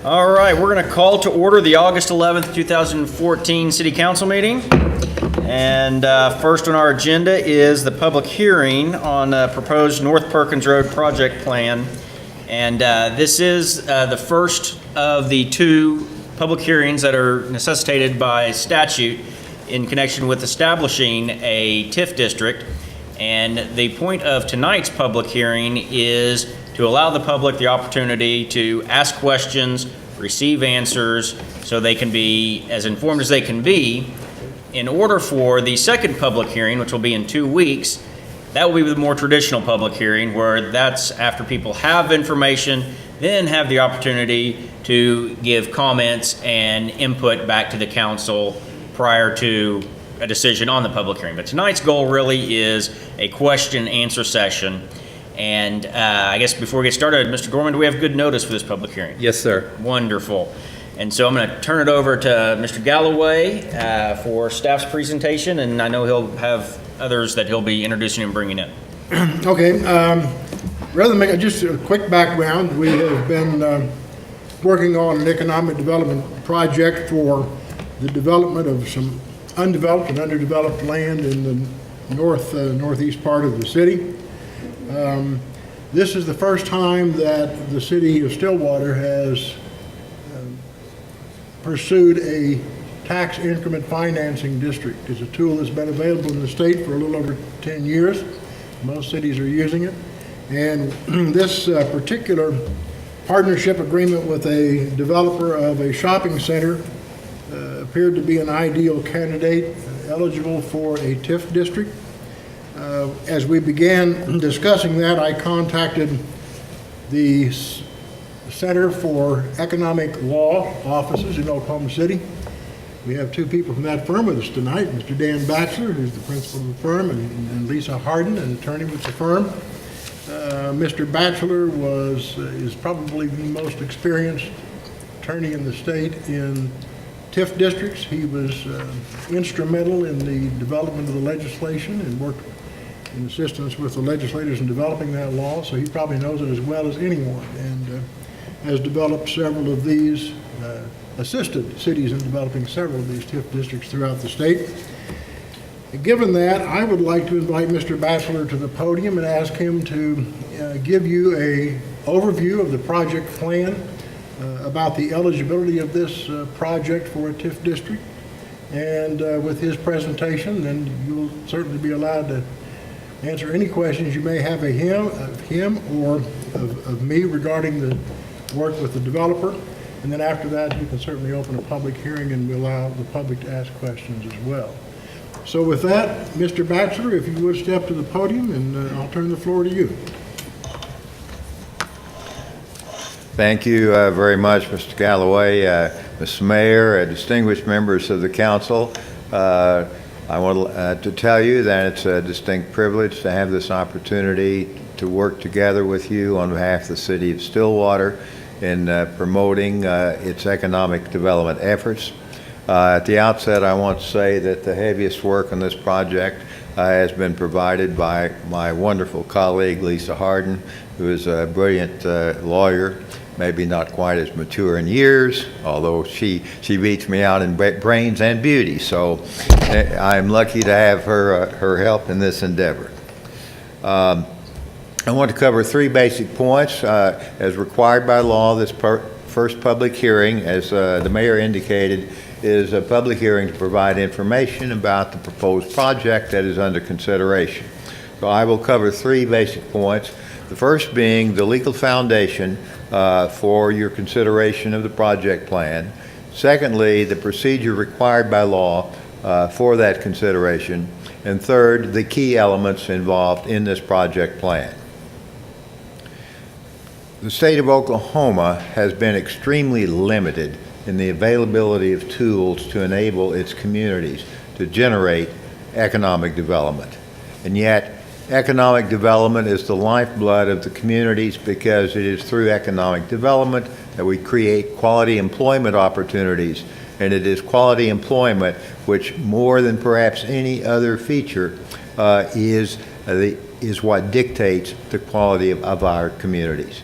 All right, we're going to call to order the August 11th, 2014 City Council meeting. And first on our agenda is the public hearing on proposed North Perkins Road project plan. And this is the first of the two public hearings that are necessitated by statute in connection with establishing a TIF district. And the point of tonight's public hearing is to allow the public the opportunity to ask questions, receive answers, so they can be as informed as they can be. In order for the second public hearing, which will be in 2 weeks, that will be the more traditional public hearing, where that's after people have information, then have the opportunity to give comments and input back to the council prior to a decision on the public hearing. But tonight's goal really is a question and answer session. And I guess before we get started, Mr. Gorman, do we have good notice for this public hearing? Yes, sir. Wonderful. And so I'm going to turn it over to Mr. Galloway for staff's presentation, and I know he'll have others that he'll be introducing and bringing in. Okay, rather than make just a quick background, we have been working on an economic development project for the development of some undeveloped and underdeveloped land in the northeast part of the city. This is the first time that the city of Stillwater has pursued a tax increment financing district. It's a tool that's been available in the state for a little over 10 years. Most cities are using it. And this particular partnership agreement with a developer of a shopping center appeared to be an ideal candidate eligible for a TIF district. As we began discussing that, I contacted the Center for Economic Law offices in Oklahoma City. We have two people from that firm with us tonight, Mr. Dan Batchelor, who's the principal of the firm, and Lisa Harden, an attorney with the firm. Mr. Batchelor is probably the most experienced attorney in the state in TIF districts. He was instrumental in the development of the legislation and worked in assistance with the legislators in developing that law, so he probably knows it as well as anyone, and has developed several of these, assisted cities in developing several of these TIF districts throughout the state. Given that, I would like to invite Mr. Batchelor to the podium and ask him to give you an overview of the project plan, about the eligibility of this project for a TIF district. And with his presentation, then you'll certainly be allowed to answer any questions you may have of him or of me regarding the work with the developer. And then after that, you can certainly open a public hearing and we allow the public to ask questions as well. So with that, Mr. Batchelor, if you would step to the podium, and I'll turn the floor to you. Thank you very much, Mr. Galloway, Mr. Mayor, distinguished members of the council. I want to tell you that it's a distinct privilege to have this opportunity to work together with you on behalf of the city of Stillwater in promoting its economic development efforts. At the outset, I want to say that the heaviest work on this project has been provided by my wonderful colleague, Lisa Harden, who is a brilliant lawyer, maybe not quite as mature in years, although she beats me out in brains and beauty. So I'm lucky to have her help in this endeavor. I want to cover three basic points. As required by law, this first public hearing, as the mayor indicated, is a public hearing to provide information about the proposed project that is under consideration. So I will cover three basic points. The first being the legal foundation for your consideration of the project plan. Secondly, the procedure required by law for that consideration. And third, the key elements involved in this project plan. The state of Oklahoma has been extremely limited in the availability of tools to enable its communities to generate economic development. And yet, economic development is the lifeblood of the communities, because it is through economic development that we create quality employment opportunities. And it is quality employment which, more than perhaps any other feature, is what dictates the quality of our communities.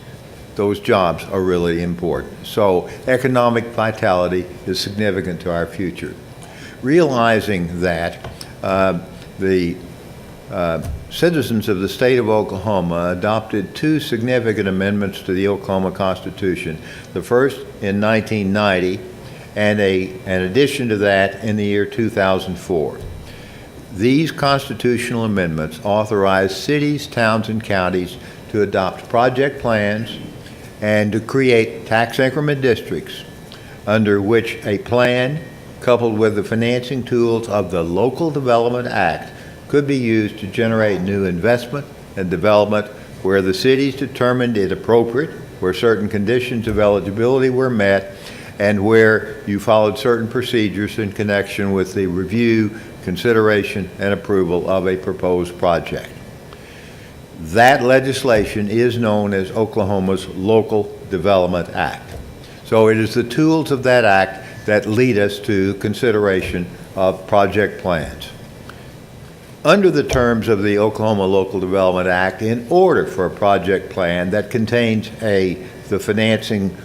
those jobs are really important. So economic vitality is significant to our future. Realizing that the citizens of the state of Oklahoma adopted two significant amendments to the Oklahoma Constitution. The first in 1990, and an addition to that in the year 2004. These constitutional amendments authorize cities, towns, and counties to adopt project plans and to create tax increment districts under which a plan, coupled with the financing tools of the Local Development Act, could be used to generate new investment and development where the cities determined it appropriate, where certain conditions of eligibility were met, and where you followed certain procedures in connection with the review, consideration, and approval of a proposed project. That legislation is known as Oklahoma's Local Development Act. So it is the tools of that act that lead us to consideration of project plans. Under the terms of the Oklahoma Local Development Act, in order for a project plan that contains the financing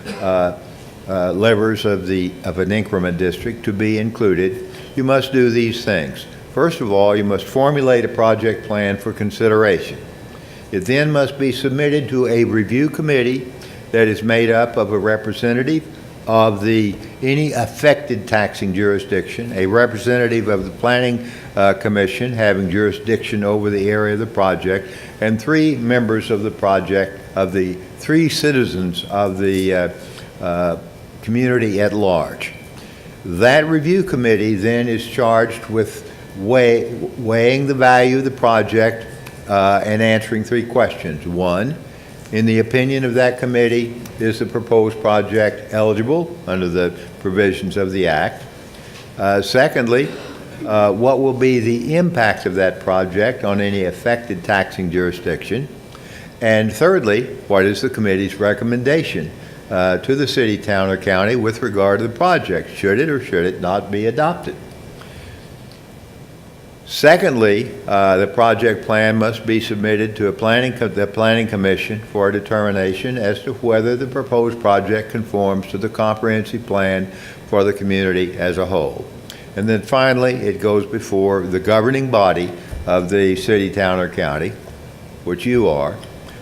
levers of an increment district to be included, you must do these things. First of all, you must formulate a project plan for consideration. It then must be submitted to a review committee that is made up of a representative of any affected taxing jurisdiction, a representative of the Planning Commission having jurisdiction over the area of the project, and three members of the project, of the three citizens of the community at large. That review committee then is charged with weighing the value of the project and answering three questions. One, in the opinion of that committee, is the proposed project eligible under the provisions of the Act? Secondly, what will be the impact of that project on any affected taxing jurisdiction? And thirdly, what is the committee's recommendation to the city, town, or county with regard to the project? Should it or should it not be adopted? Secondly, the project plan must be submitted to the Planning Commission for a determination as to whether the proposed project conforms to the comprehensive plan for the community as a whole. And then finally, it goes before the governing body of the city, town, or county, which you are,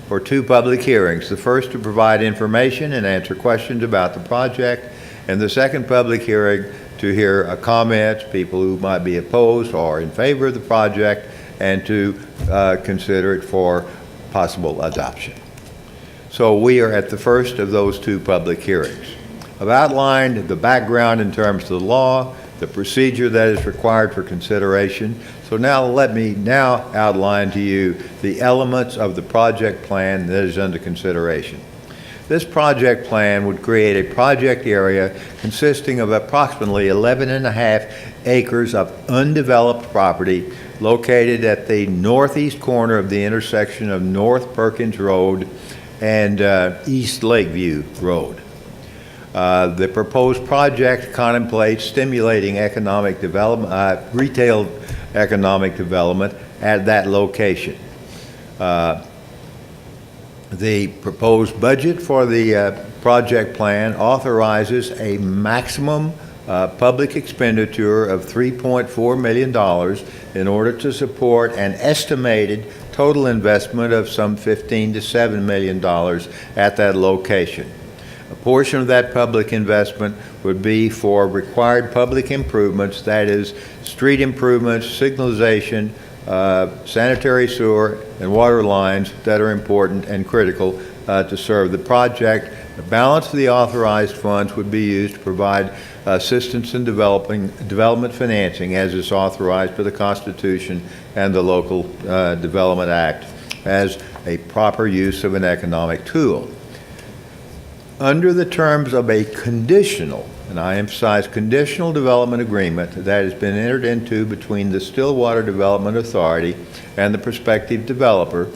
for two public hearings. The first to provide information and answer questions about the project, and the second public hearing to hear comments, people who might be opposed or in favor of the project, and to consider it for possible adoption. So we are at the first of those two public hearings. I've outlined the background in terms of the law, the procedure that is required for consideration. So now let me outline to you the elements of the project plan that is under consideration. This project plan would create a project area consisting of approximately 11.5 acres of undeveloped property located at the northeast corner of the intersection of North Perkins Road and East Lakeview Road. The proposed project contemplates stimulating economic development, retail economic development at that location. The proposed budget for the project plan authorizes a maximum public expenditure of $3.4 million in order to support an estimated total investment of some $15 to $7 million at that location. A portion of that public investment would be for required public improvements, that is, street improvements, signalization, sanitary sewer and water lines that are important and critical to serve the project. The balance of the authorized funds would be used to provide assistance in development financing as is authorized by the Constitution and the Local Development Act as a proper use of an economic tool. Under the terms of a conditional, and I emphasize conditional development agreement that has been entered into between the Stillwater Development Authority and the prospective developer,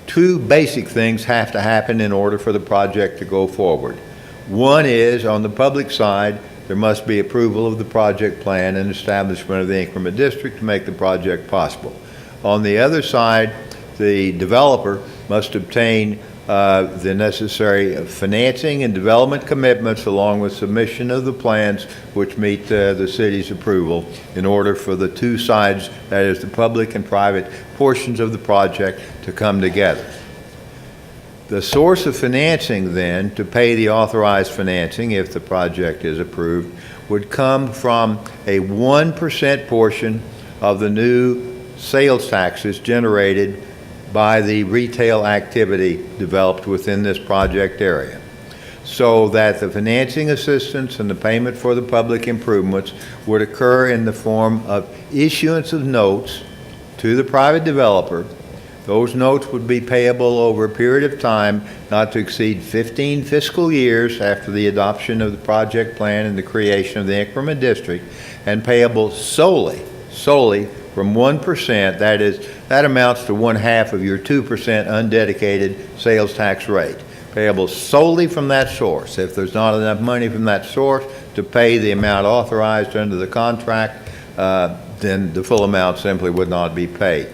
two basic things have to happen in order for the project to go forward. One is, on the public side, there must be approval of the project plan and establishment of the increment district to make the project possible. On the other side, the developer must obtain the necessary financing and development commitments along with submission of the plans which meet the city's approval in order for the two sides, that is the public and private portions of the project, to come together. The source of financing then to pay the authorized financing if the project is approved would come from a 1% portion of the new sales taxes generated by the retail activity developed within this project area, so that the financing assistance and the payment for the public improvements would occur in the form of issuance of notes to the private developer. Those notes would be payable over a period of time not to exceed 15 fiscal years after the adoption of the project plan and the creation of the increment district, and payable solely from 1%, that amounts to 1/2 of your 2% undedicated sales tax rate, payable solely from that source. If there's not enough money from that source to pay the amount authorized under the contract, then the full amount simply would not be paid.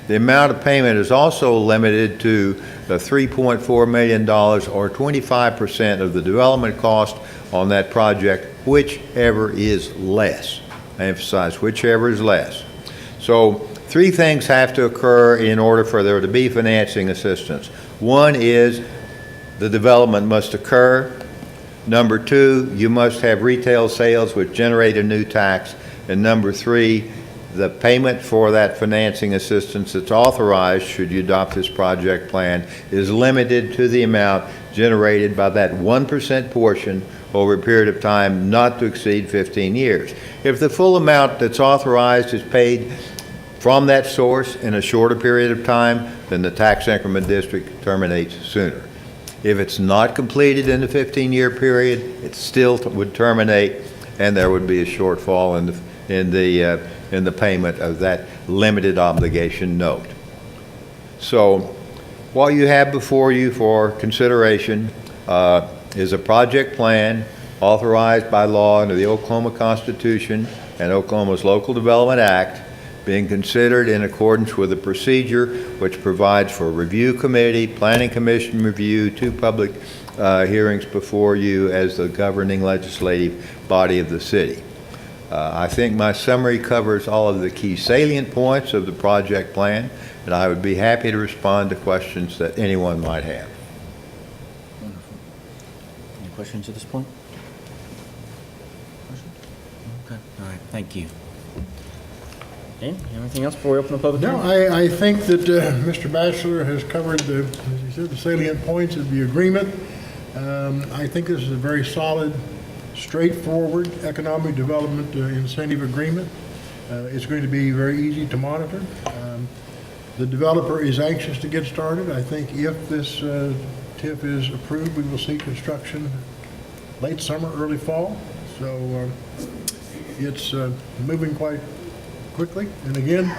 The amount of payment is also limited to the $3.4 million or 25% of the development cost on that project, whichever is less. I emphasize whichever is less. So three things have to occur in order for there to be financing assistance. One is the development must occur. Number two, you must have retail sales which generate a new tax. And number three, the payment for that financing assistance that's authorized, should you adopt this project plan, is limited to the amount generated by that 1% portion over a period of time not to exceed 15 years. If the full amount that's authorized is paid from that source in a shorter period of time, then the tax increment district terminates sooner. If it's not completed in the 15-year period, it still would terminate, and there would be a shortfall in the payment of that limited obligation note. So what you have before you for consideration is a project plan authorized by law under the Oklahoma Constitution and Oklahoma's Local Development Act, being considered in accordance with a procedure which provides for a review committee, planning commission review, two public hearings before you as the governing legislative body of the city. I think my summary covers all of the key salient points of the project plan, and I would be happy to respond to questions that anyone might have. Wonderful. Any questions at this point? Okay, all right, thank you. Dan, anything else before we open the public hearing? No, I think that Mr. Batchelor has covered as you said, the salient points of the agreement. I think this is a very solid, straightforward economic development incentive agreement. It's going to be very easy to monitor. The developer is anxious to get started. I think if this TIF is approved, we will see construction late summer, early fall. So it's moving quite quickly. And again,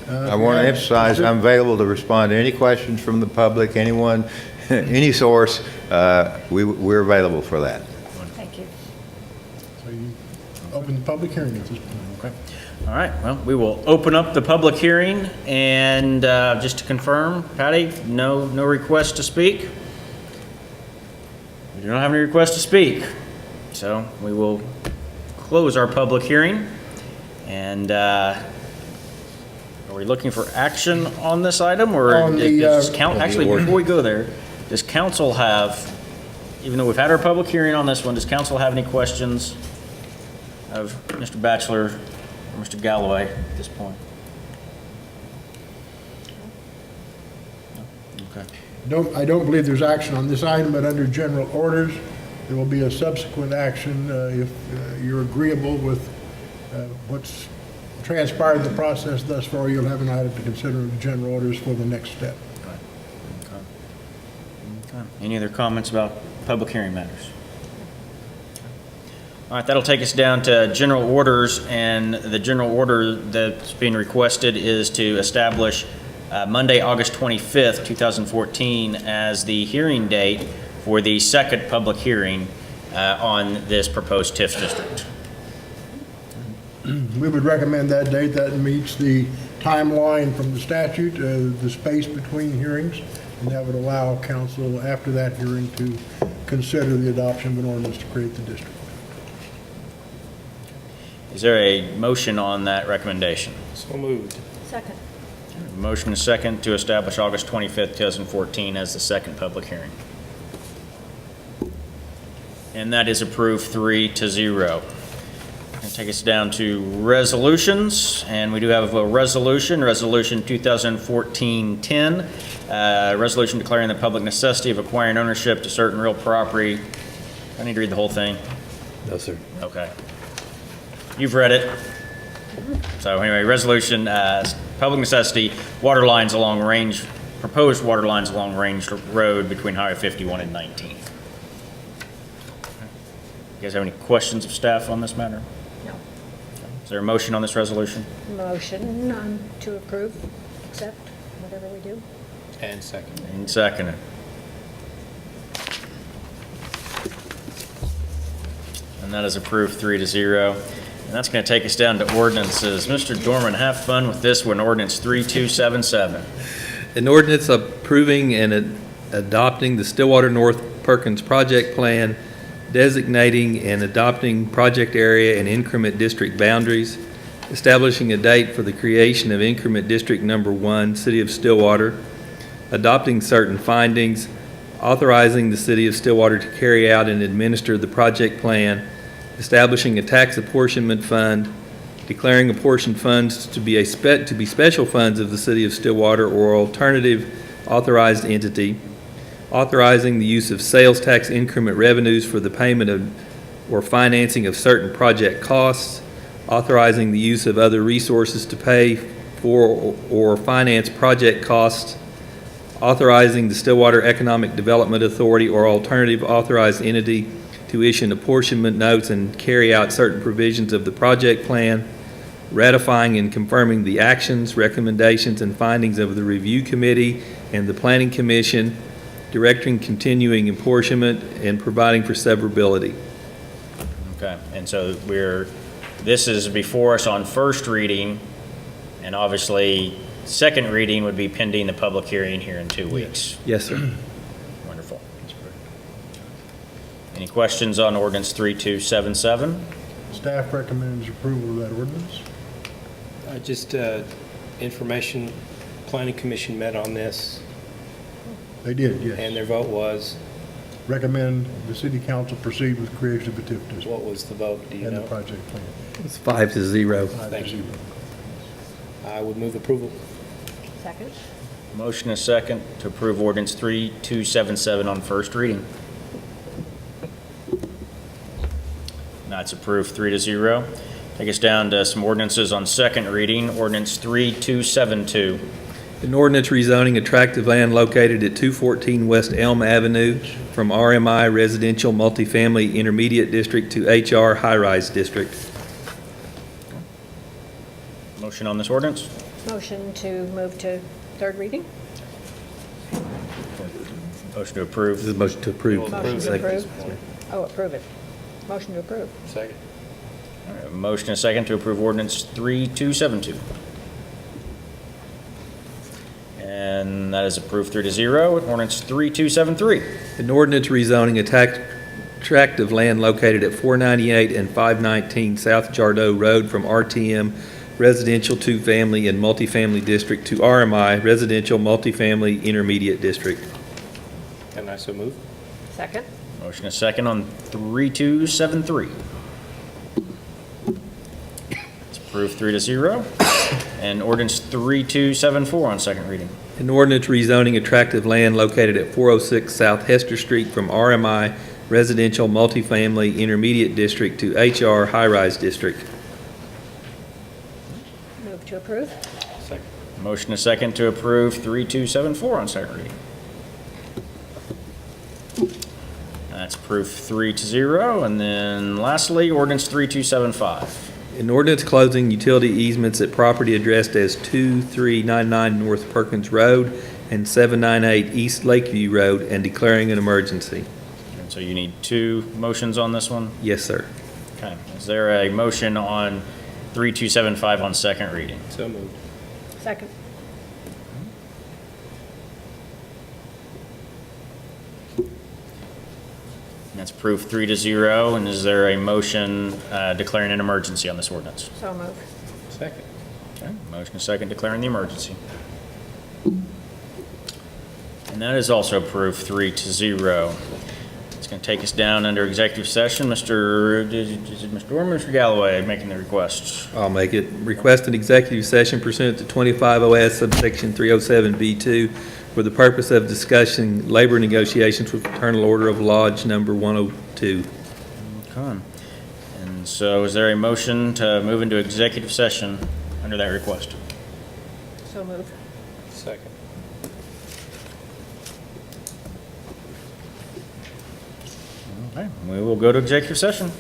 I want to emphasize I'm available to respond to any questions from the public, anyone, any source. We're available for that. Thank you. So you open the public hearing at this point. Okay. All right, well, we will open up the public hearing, and just to confirm, Patty, no request to speak? We do not have any requests to speak, so we will close our public hearing. And are we looking for action on this item, or actually, before we go there, does council have, even though we've had our public hearing on this one, does council have any questions of Mr. Batchelor or Mr. Galloway at this point? Okay. I don't believe there's action on this item, but under general orders, there will be a subsequent action if you're agreeable with what's transpired in the process thus far. You'll have an item to consider in the general orders for the next step. Okay. Any other comments about public hearing matters? All right, that'll take us down to general orders, and the general order that's being requested is to establish Monday, August 25th, 2014 as the hearing date for the second public hearing on this proposed TIF district. We would recommend that date. That meets the timeline from the statute, the space between hearings, And that would allow council, after that hearing, to consider the adoption of an ordinance to create the district. Is there a motion on that recommendation? So moved. Second. Motion is second to establish August 25th, 2014 as the second public hearing. And that is approved 3-0. And take us down to resolutions, and we do have a resolution 2014-10, resolution declaring the public necessity of acquiring ownership to certain real property. I need to read the whole thing. No, sir. Okay. You've read it. So anyway, resolution, public necessity, water lines along Range, proposed water lines along Range Road between Highway 51 and 19. You guys have any questions of staff on this matter? No. Is there a motion on this resolution? Motion to approve, accept, whatever we do. And second. And seconded. And that is approved 3-0. And that's going to take us down to ordinances. Mr. Dorman, have fun with this one, ordinance 3277. An ordinance approving and adopting the Stillwater North Perkins project plan, designating and adopting project area and increment district boundaries, establishing a date for the creation of increment district number 1, City of Stillwater, adopting certain findings, authorizing the City of Stillwater to carry out and administer the project plan, establishing a tax apportionment fund, declaring apportioned funds to be special funds of the City of Stillwater or alternative authorized entity, authorizing the use of sales tax increment revenues for the payment of or financing of certain project costs, authorizing the use of other resources to pay for or finance project costs, authorizing the Stillwater Economic Development Authority or alternative authorized entity to issue apportionment notes and carry out certain provisions of the project plan, ratifying and confirming the actions, recommendations, and findings of the Review Committee and the Planning Commission, directing continuing apportionment, and providing for severability. Okay, and so this is before us on first reading, and obviously, second reading would be pending the public hearing here in 2 weeks. Yes, sir. Wonderful. Any questions on ordinance 3277? Staff recommends approval of that ordinance. Just information, Planning Commission met on this, They did, and yes. their vote was, Recommend the city council proceed with creation of a TIF district what was the vote, do you and the know? project plan. It's 5-0. 5 to Thank you. 0. I would move approval. Second. Motion is second to approve ordinance 3277 on first reading. That's approved 3-0. Take us down to some ordinances on second reading. Ordinance 3272. An ordinance rezoning a tract of land located at 214 West Elm Avenue from RMI Residential Multifamily Intermediate District to HR High Rise District. Motion on this ordinance? Motion to move to third reading. Motion to This approve. is a motion to approve. Motion to Second. approve. Oh, approve it. Motion to approve. Second. All right, motion is second to approve ordinance 3272. And that is approved 3-0. Ordinance 3273. An ordinance rezoning a tract of land located at 498 and 519 South Jardeau Road from RTM Residential Two-Family and Multifamily District to RMI Residential Multifamily Intermediate District. And I so move. Second. Motion is second on 3273. It's approved 3-0. And ordinance 3274 on second reading. An ordinance rezoning a tract of land located at 406 South Hester Street from RMI Residential Multifamily Intermediate District to HR High Rise District. Move to approve. Second. Motion is second to approve 3274 on second reading. That's approved 3-0. And then lastly, ordinance 3275. An ordinance closing utility easements at property addressed as 2399 North Perkins Road and 798 East Lakeview Road and declaring an emergency. And so you need two motions on this one? Yes, sir. Okay. Is there a motion on 3275 on second reading? So moved. Second. That's approved 3-0. And is there a motion declaring an emergency on this ordinance? So move. Second. Okay, motion is second declaring the emergency. And that is also approved 3-0. It's going to take us down under executive session. Mr. Dorman, Mr. Galloway making the request. I'll make it. Request an executive session pursuant to 25 OS subsection 307B2 for the purpose of discussing labor negotiations with Fraternal Order of Lodge number 102. Okay. And so is there a motion to move into executive session under that request? So move. Second. Okay, we will go to executive session.